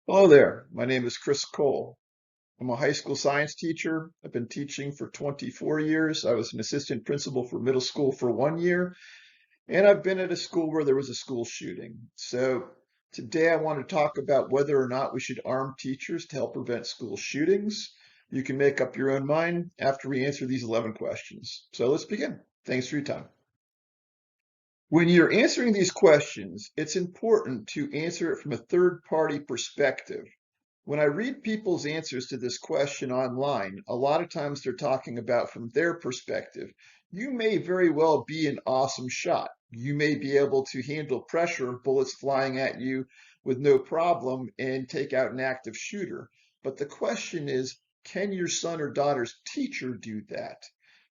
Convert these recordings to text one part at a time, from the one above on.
Hello there. My name is Kris Cole. I'm a high school science teacher. I've been teaching for 24 years. I was an assistant principal for middle school for 1 year, and I've been at a school where there was a school shooting. So today I want to talk about whether or not we should arm teachers to help prevent school shootings. You can make up your own mind after we answer these 11 questions. So let's begin. Thanks for your time. When you're answering these questions, it's important to answer it from a third party perspective. When I read people's answers to this question online, a lot of times they're talking about from their perspective. You may very well be an awesome shot. You may be able to handle pressure, bullets flying at you with no problem and take out an active shooter. But the question is, can your son or daughter's teacher do that?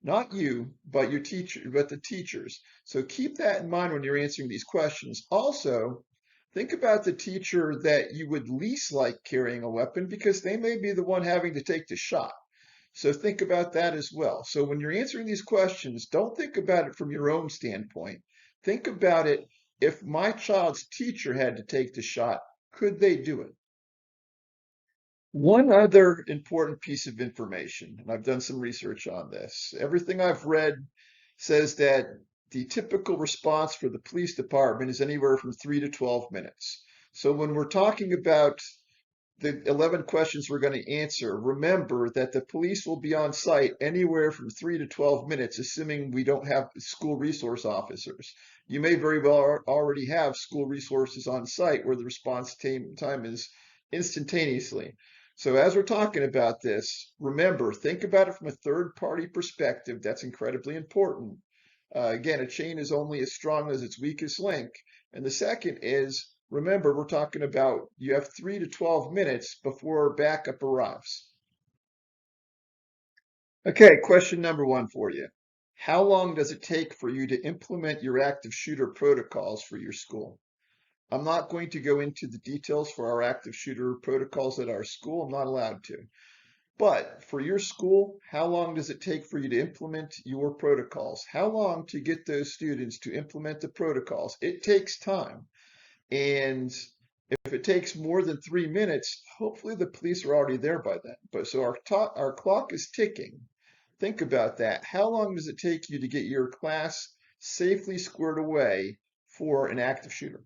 Not you, but your teacher, but the teachers. So keep that in mind when you're answering these questions. Also, think about the teacher that you would least like carrying a weapon because they may be the one having to take the shot. So think about that as well. So when you're answering these questions, don't think about it from your own standpoint. Think about it, if my child's teacher had to take the shot, could they do it? One other important piece of information, and I've done some research on this. Everything I've read says that the typical response for the police department is anywhere from 3 to 12 minutes. So when we're talking about the 11 questions we're going to answer, remember that the police will be on site anywhere from 3 to 12 minutes, assuming we don't have school resource officers. You may very well already have school resources on site where the response time is instantaneously. So as we're talking about this, remember, think about it from a third party perspective. That's incredibly important. Again, a chain is only as strong as its weakest link. And the second is, remember, we're talking about you have 3 to 12 minutes before backup arrives. Okay, question number one for you. How long does it take for you to implement your active shooter protocols for your school? I'm not going to go into the details for our active shooter protocols at our school. I'm not allowed to. But for your school, how long does it take for you to implement your protocols? How long to get those students to implement the protocols? It takes time. And if it takes more than 3 minutes, hopefully the police are already there by then. But so our clock is ticking. Think about that. How long does it take you to get your class safely squared away for an active shooter?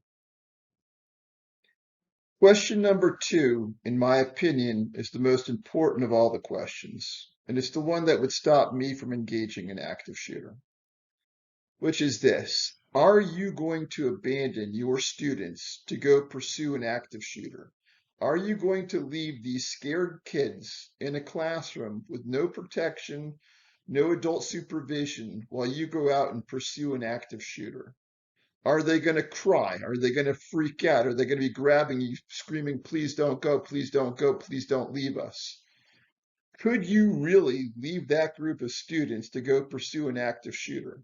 Question number two, in my opinion, is the most important of all the questions, and it's the one that would stop me from engaging an active shooter, which is this. Are you going to abandon your students to go pursue an active shooter? Are you going to leave these scared kids in a classroom with no protection, no adult supervision while you go out and pursue an active shooter? Are they going to cry? Are they going to freak out? Are they going to be grabbing you, screaming, please don't go, please don't go, please don't leave us? Could you really leave that group of students to go pursue an active shooter?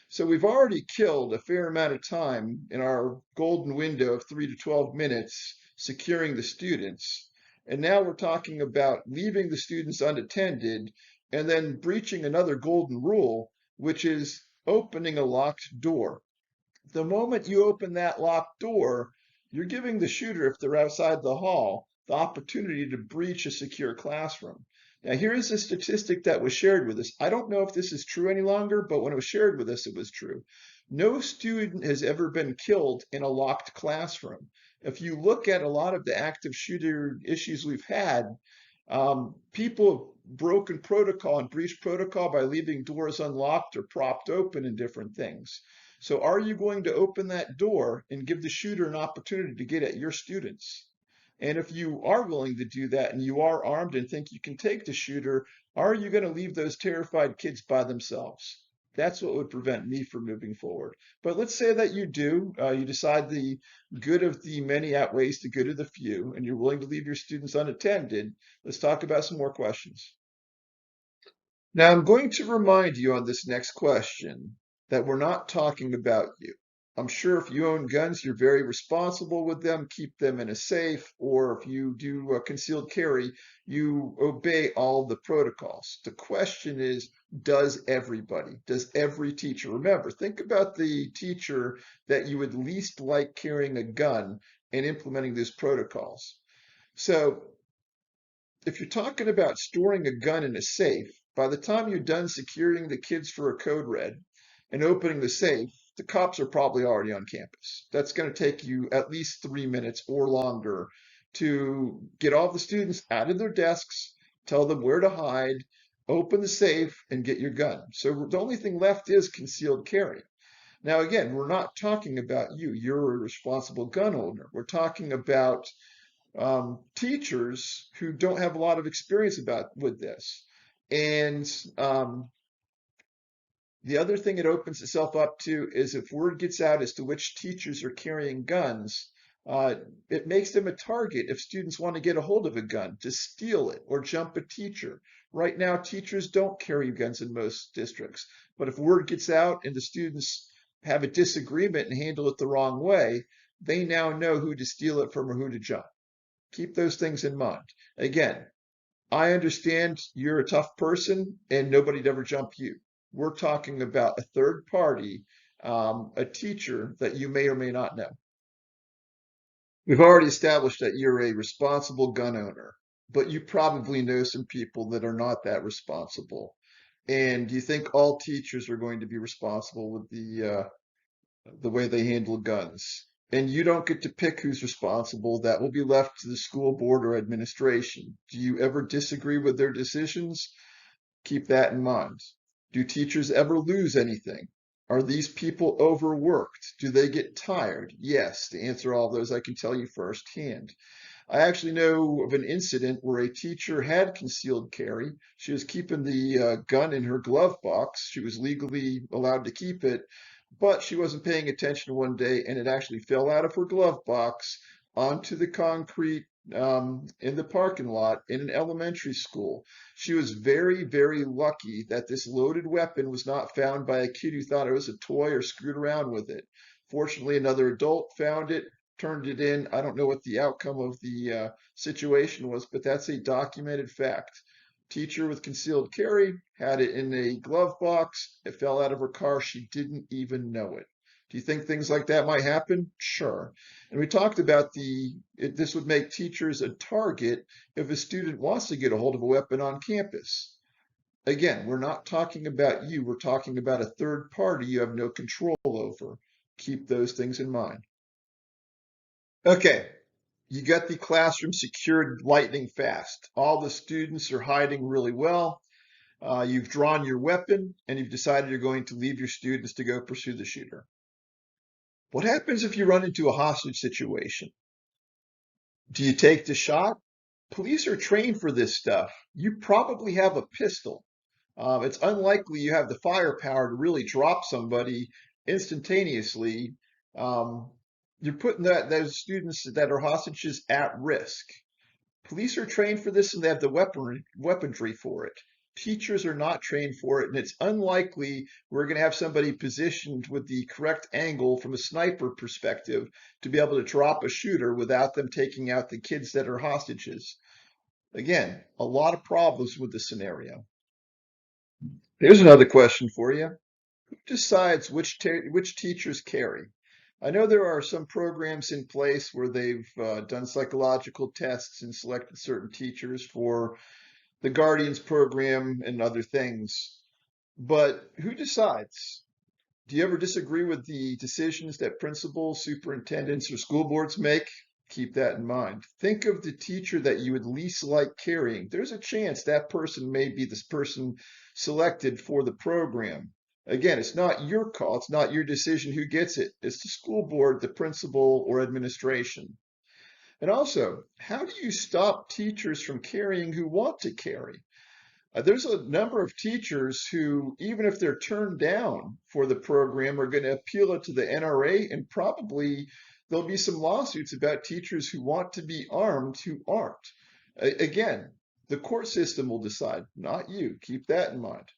So we've already killed a fair amount of time in our golden window of 3 to 12 minutes securing the students. And now we're talking about leaving the students unattended and then breaching another golden rule, which is opening a locked door. The moment you open that locked door, you're giving the shooter, if they're outside the hall, the opportunity to breach a secure classroom. Now, here is a statistic that was shared with us. I don't know if this is true any longer, but when it was shared with us, it was true. No student has ever been killed in a locked classroom. If you look at a lot of the active shooter issues we've had, people have broken protocol and breached protocol by leaving doors unlocked or propped open and different things. So are you going to open that door and give the shooter an opportunity to get at your students? And if you are willing to do that and you are armed and think you can take the shooter, are you going to leave those terrified kids by themselves? That's what would prevent me from moving forward. But let's say that you do, you decide the good of the many outweighs the good of the few, and you're willing to leave your students unattended. Let's talk about some more questions. Now, I'm going to remind you on this next question that we're not talking about you. I'm sure if you own guns, you're very responsible with them, keep them in a safe, or if you do concealed carry, you obey all the protocols. The question is, does everybody, does every teacher? Remember, think about the teacher that you would least like carrying a gun and implementing these protocols. So if you're talking about storing a gun in a safe, by the time you're done securing the kids for a code red and opening the safe, the cops are probably already on campus. That's going to take you at least 3 minutes or longer to get all the students out of their desks, tell them where to hide, open the safe, and get your gun. So the only thing left is concealed carry. Now, again, we're not talking about you. You're a responsible gun owner. We're talking about teachers who don't have a lot of experience with this. And the other thing it opens itself up to is if word gets out as to which teachers are carrying guns, uh, it makes them a target if students want to get a hold of a gun to steal it or jump a teacher. Right now, teachers don't carry guns in most districts, but if word gets out and the students have a disagreement and handle it the wrong way, they now know who to steal it from or who to jump. Keep those things in mind. Again, I understand you're a tough person and nobody'd ever jump you. We're talking about a third party, a teacher that you may or may not know. We've already established that you're a responsible gun owner, but you probably know some people that are not that responsible. And do you think all teachers are going to be responsible with the way they handle guns? And you don't get to pick who's responsible. That will be left to the school board or administration. Do you ever disagree with their decisions? Keep that in mind. Do teachers ever lose anything? Are these people overworked? Do they get tired? Yes, to answer all those, I can tell you firsthand. I actually know of an incident where a teacher had concealed carry. She was keeping the gun in her glove box. She was legally allowed to keep it, but she wasn't paying attention one day and it actually fell out of her glove box onto the concrete in the parking lot in an elementary school. She was very, very lucky that this loaded weapon was not found by a kid who thought it was a toy or screwed around with it. Fortunately, another adult found it, turned it in. I don't know what the outcome of the situation was, but that's a documented fact. Teacher with concealed carry had it in a glove box. It fell out of her car. She didn't even know it. Do you think things like that might happen? Sure. And we talked about this would make teachers a target if a student wants to get a hold of a weapon on campus. Again, we're not talking about you. We're talking about a third party you have no control over. Keep those things in mind. Okay, you got the classroom secured lightning fast. All the students are hiding really well. You've drawn your weapon and you've decided you're going to leave your students to go pursue the shooter. What happens if you run into a hostage situation? Do you take the shot? Police are trained for this stuff. You probably have a pistol. It's unlikely you have the firepower to really drop somebody instantaneously. Um, you're putting those students that are hostages at risk. Police are trained for this and they have the weaponry for it. Teachers are not trained for it, and it's unlikely we're going to have somebody positioned with the correct angle from a sniper perspective to be able to drop a shooter without them taking out the kids that are hostages. Again, a lot of problems with the scenario. Here's another question for you. Who decides which teachers carry? I know there are some programs in place where they've done psychological tests and selected certain teachers for the Guardians program and other things. But who decides? Do you ever disagree with the decisions that principals, superintendents, or school boards make? Keep that in mind. Think of the teacher that you would least like carrying. There's a chance that person may be this person selected for the program. Again, it's not your call. It's not your decision who gets it. It's the school board, the principal, or administration. And also, how do you stop teachers from carrying who want to carry? There's a number of teachers who, even if they're turned down for the program, are going to appeal it to the NRA, and probably there'll be some lawsuits about teachers who want to be armed who aren't. Again, the court system will decide, not you. Keep that in mind.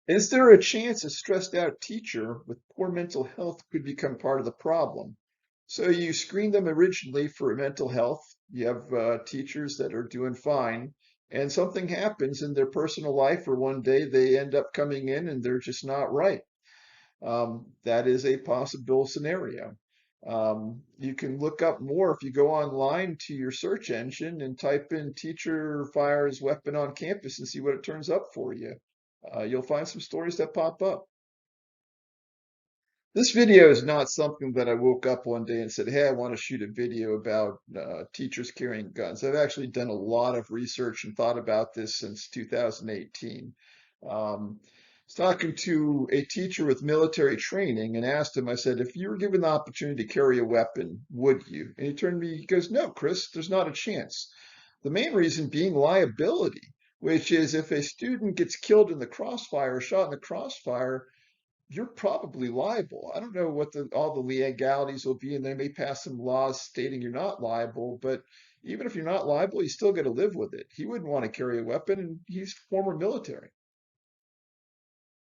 Is there a chance a stressed out teacher with poor mental health could become part of the problem? So you screen them originally for mental health. You have teachers that are doing fine, and something happens in their personal life, or one day they end up coming in and they're just not right. That is a possible scenario. You can look up more if you go online to your search engine and type in teacher fires weapon on campus and see what it turns up for you. You'll find some stories that pop up. This video is not something that I woke up one day and said, hey, I want to shoot a video about teachers carrying guns. I've actually done a lot of research and thought about this since 2018. I was talking to a teacher with military training and asked him, I said, if you were given the opportunity to carry a weapon, would you? And he goes, no, Kris, there's not a chance. The main reason being liability, which is if a student gets killed in the crossfire, shot in the crossfire, you're probably liable. I don't know what all the legalities will be, and they may pass some laws stating you're not liable, but even if you're not liable, you still got to live with it. He wouldn't want to carry a weapon, and he's former military.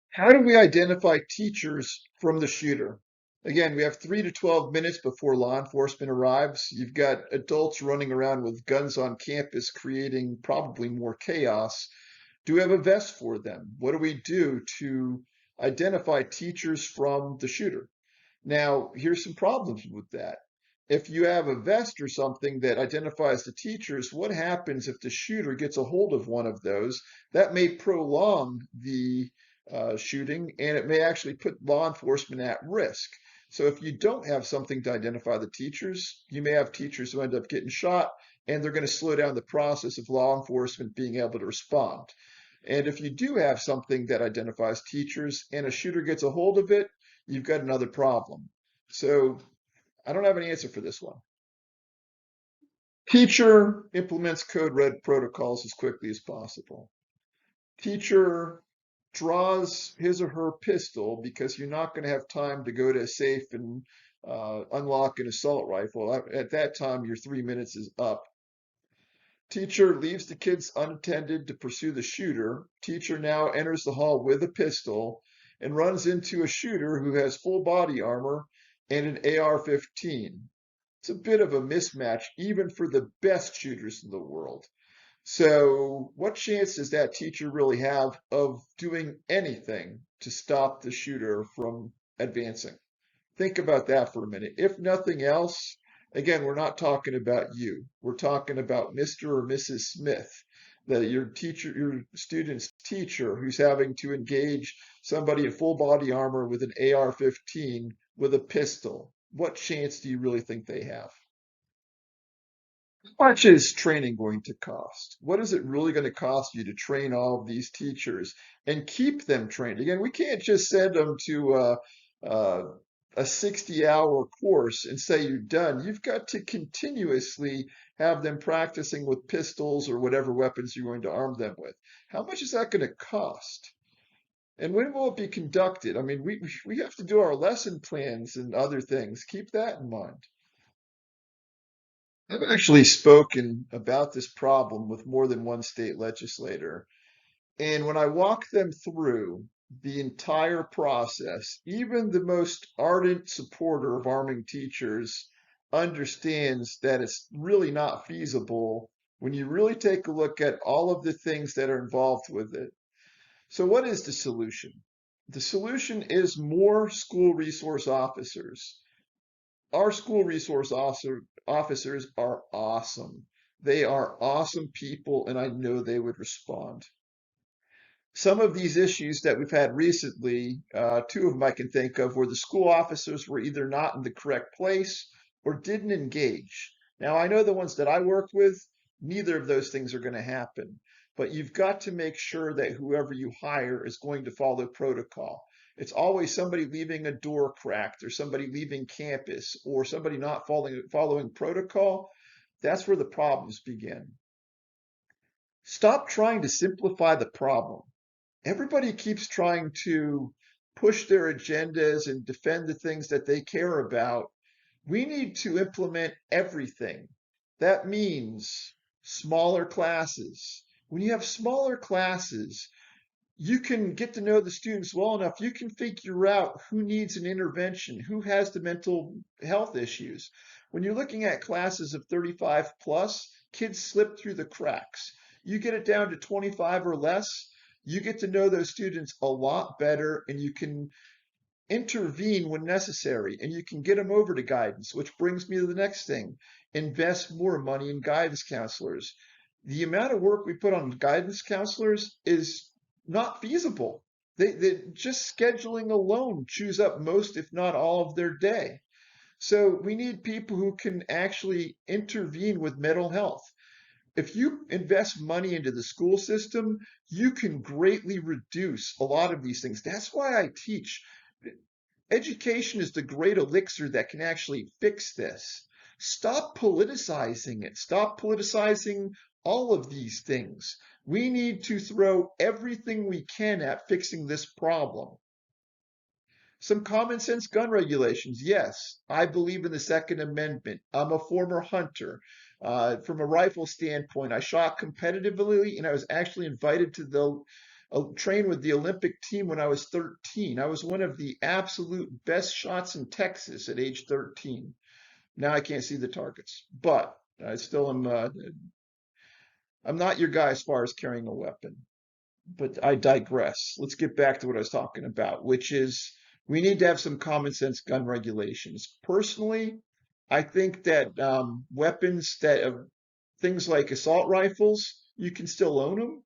How do we identify teachers from the shooter? Again, we have 3 to 12 minutes before law enforcement arrives. You've got adults running around with guns on campus, creating probably more chaos. Do we have a vest for them? What do we do to identify teachers from the shooter? Now, here's some problems with that. If you have a vest or something that identifies the teachers, what happens if the shooter gets a hold of one of those? That may prolong the shooting, and it may actually put law enforcement at risk. So if you don't have something to identify the teachers, you may have teachers who end up getting shot, and they're going to slow down the process of law enforcement being able to respond. And if you do have something that identifies teachers and a shooter gets a hold of it, you've got another problem. So I don't have an answer for this one. Teacher implements code red protocols as quickly as possible. Teacher draws his or her pistol because you're not going to have time to go to a safe and unlock an assault rifle. At that time, your 3 minutes is up. Teacher leaves the kids unattended to pursue the shooter. Teacher now enters the hall with a pistol and runs into a shooter who has full body armor and an AR-15. It's a bit of a mismatch, even for the best shooters in the world. So, what chance does that teacher really have of doing anything to stop the shooter from advancing? Think about that for a minute. If nothing else, again, we're not talking about you. We're talking about Mr. or Mrs. Smith, your teacher, your student's teacher who's having to engage somebody in full body armor with an AR-15 with a pistol. What chance do you really think they have? How much is training going to cost? What is it really going to cost you to train all of these teachers and keep them trained? Again, we can't just send them to a 60-hour course and say you're done. You've got to continuously have them practicing with pistols or whatever weapons you're going to arm them with. How much is that going to cost? And when will it be conducted? I mean, we have to do our lesson plans and other things. Keep that in mind. I've actually spoken about this problem with more than one state legislator. And when I walk them through the entire process, even the most ardent supporter of arming teachers understands that it's really not feasible when you really take a look at all of the things that are involved with it. So, what is the solution? The solution is more school resource officers. Our school resource officers are awesome. They are awesome people, and I know they would respond. Some of these issues that we've had recently, two of them I can think of, where the school officers were either not in the correct place or didn't engage. Now, I know the ones that I work with, neither of those things are going to happen, but you've got to make sure that whoever you hire is going to follow protocol. It's always somebody leaving a door cracked or somebody leaving campus or somebody not following protocol. That's where the problems begin. Stop trying to simplify the problem. Everybody keeps trying to push their agendas and defend the things that they care about. We need to implement everything. That means smaller classes. When you have smaller classes, you can get to know the students well enough. You can figure out who needs an intervention, who has the mental health issues. When you're looking at classes of 35 plus, kids slip through the cracks. You get it down to 25 or less, you get to know those students a lot better and you can intervene when necessary, and you can get them over to guidance, which brings me to the next thing. Invest more money in guidance counselors. The amount of work we put on guidance counselors is not feasible. They just scheduling alone chews up most, if not all, of their day. So we need people who can actually intervene with mental health. If you invest money into the school system, you can greatly reduce a lot of these things. That's why I teach. Education is the great elixir that can actually fix this. Stop politicizing it. Stop politicizing all of these things. We need to throw everything we can at fixing this problem. Some common sense gun regulations. Yes, I believe in the Second Amendment. I'm a former hunter. From a rifle standpoint, I shot competitively and I was actually invited to the train with the Olympic team when I was 13. I was one of the absolute best shots in Texas at age 13. Now I can't see the targets, but I still am. I'm not your guy as far as carrying a weapon. But I digress. Let's get back to what I was talking about, which is we need to have some common sense gun regulations. Personally, I think that weapons that things like assault rifles, you can still own them,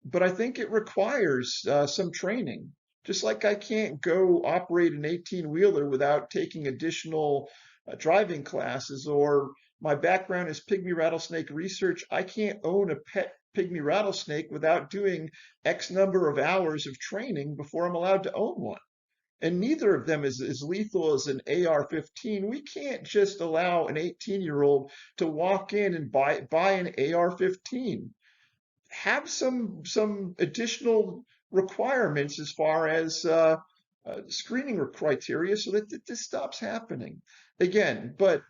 but I think it requires some training. Just like I can't go operate an 18-wheeler without taking additional driving classes, or my background is pygmy rattlesnake research, I can't own a pet pygmy rattlesnake without doing X number of hours of training before I'm allowed to own one. And neither of them is as lethal as an AR-15. We can't just allow an 18-year-old to walk in and buy an AR-15. Have some additional requirements as far as screening criteria so that this stops happening again. But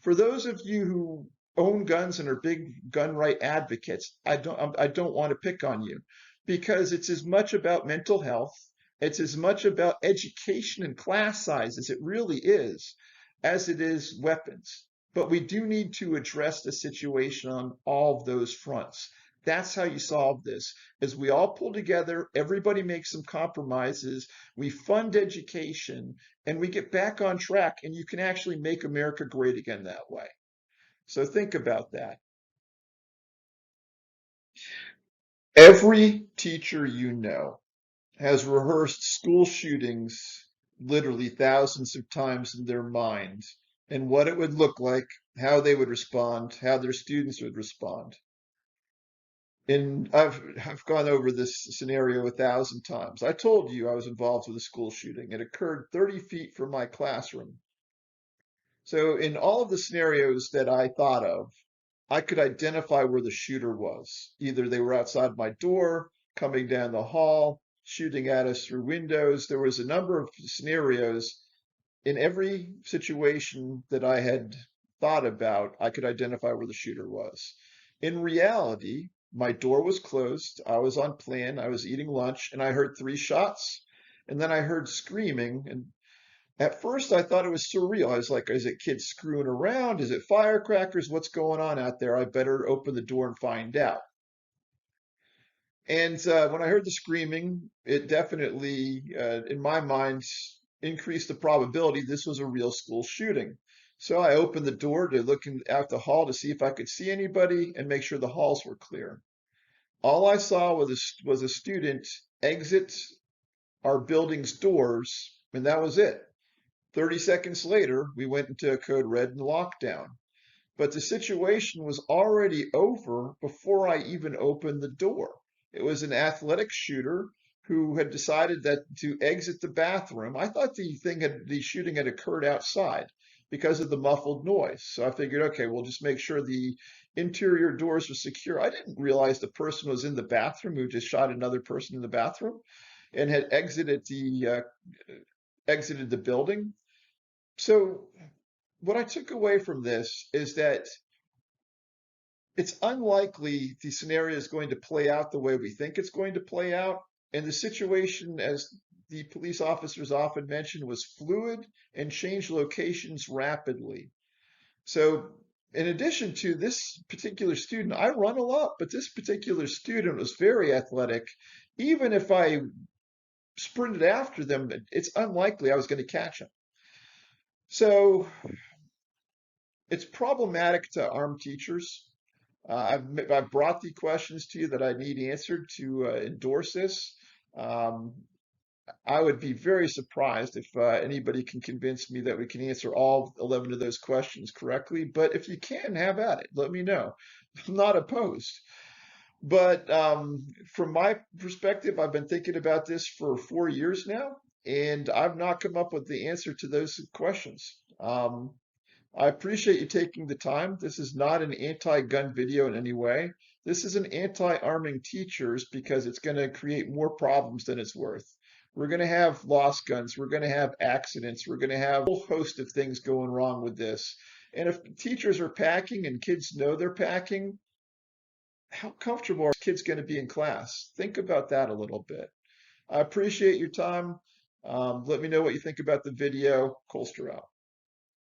for those of you who own guns and are big gun right advocates, I don't want to pick on you because it's as much about mental health, it's as much about education and class size as it really is, as it is weapons. But we do need to address the situation on all of those fronts. That's how you solve this, is we all pull together, everybody makes some compromises, we fund education, and we get back on track, and you can actually make America great again that way. So think about that. Every teacher you know has rehearsed school shootings literally thousands of times in their mind and what it would look like, how they would respond, how their students would respond. And I've gone over this scenario 1,000 times. I told you I was involved with a school shooting. It occurred 30 feet from my classroom. So in all of the scenarios that I thought of, I could identify where the shooter was. Either they were outside my door, coming down the hall, shooting at us through windows. There was a number of scenarios. In every situation that I had thought about, I could identify where the shooter was. In reality, my door was closed. I was on plan. I was eating lunch and I heard 3 shots. And then I heard screaming. And at first I thought it was surreal. I was like, is it kids screwing around? Is it firecrackers? What's going on out there? I better open the door and find out. And when I heard the screaming, it definitely, in my mind, increased the probability this was a real school shooting. So I opened the door to look out the hall to see if I could see anybody and make sure the halls were clear. All I saw was a student exit our building's doors, and that was it. 30 seconds later, we went into a code red and lockdown. But the situation was already over before I even opened the door. It was an athletic shooter who had decided that to exit the bathroom. I thought the shooting had occurred outside because of the muffled noise. So I figured, okay, we'll just make sure the interior doors were secure. I didn't realize the person was in the bathroom who just shot another person in the bathroom and had exited the building. So what I took away from this is that it's unlikely the scenario is going to play out the way we think it's going to play out. And the situation, as the police officers often mention, was fluid and changed locations rapidly. So, in addition to this particular student, I run a lot, but this particular student was very athletic. Even if I sprinted after them, it's unlikely I was going to catch them. So it's problematic to arm teachers. I've brought the questions to you that I need answered to endorse this. Um, I would be very surprised if anybody can convince me that we can answer all 11 of those questions correctly. But if you can, have at it. Let me know. I'm not opposed. But from my perspective, I've been thinking about this for 4 years now, and I've not come up with the answer to those questions. I appreciate you taking the time. This is not an anti-gun video in any way. This is an anti-arming teachers because it's going to create more problems than it's worth. We're going to have lost guns. We're going to have accidents. We're going to have a whole host of things going wrong with this. And if teachers are packing and kids know they're packing, how comfortable are kids going to be in class? Think about that a little bit. I appreciate your time. Let me know what you think about the video. Colster out.